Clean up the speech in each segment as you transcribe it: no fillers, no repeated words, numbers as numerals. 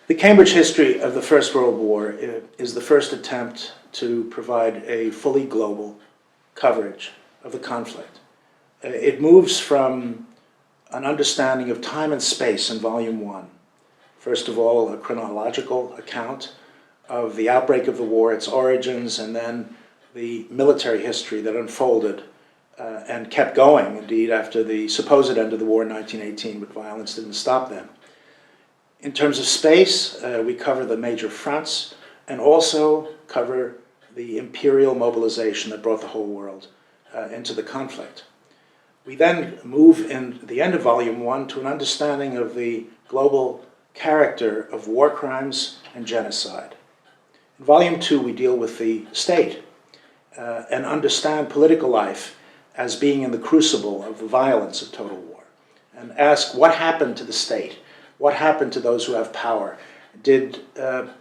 The Cambridge history of the First World War is the first attempt to provide a fully global coverage of the conflict. It moves from an understanding of time and space in Volume 1. First of all, a chronological account of the outbreak of the war, its origins, and then the military history that unfolded and kept going, indeed, after the supposed end of the war in 1918, but violence didn't stop then. In terms of space, we cover the major fronts and also cover the imperial mobilization that brought the whole world into the conflict. We then move in the end of Volume 1 to an understanding of the global character of war crimes and genocide. In Volume 2, we deal with the state and understand political life as being in the crucible of the violence of total war, and ask what happened to the state. What happened to those who have power? Did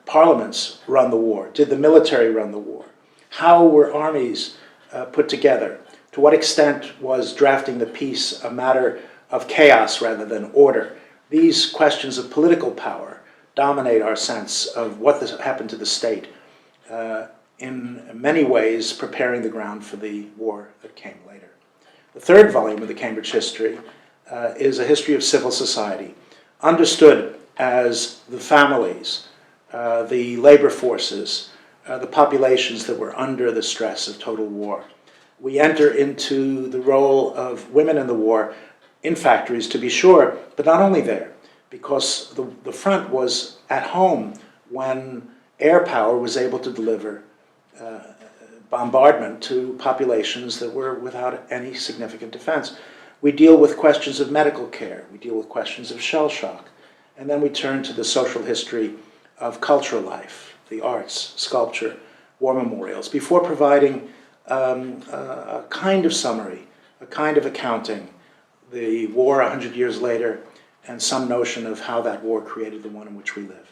parliaments run the war? Did the military run the war? How were armies put together? To what extent was drafting the peace a matter of chaos rather than order? These questions of political power dominate our sense of what happened to the state, in many ways preparing the ground for the war that came later. The third volume of the Cambridge history is a history of civil society, understood as the families, the labor forces, the populations that were under the stress of total war. We enter into the role of women in the war, in factories to be sure, but not only there, because the front was at home when air power was able to deliver bombardment to populations that were without any significant defense. We deal with questions of medical care, we deal with questions of shell shock, and then we turn to the social history of cultural life, the arts, sculpture, war memorials, before providing a kind of summary, a kind of accounting, the war 100 years later, and some notion of how that war created the one in which we live.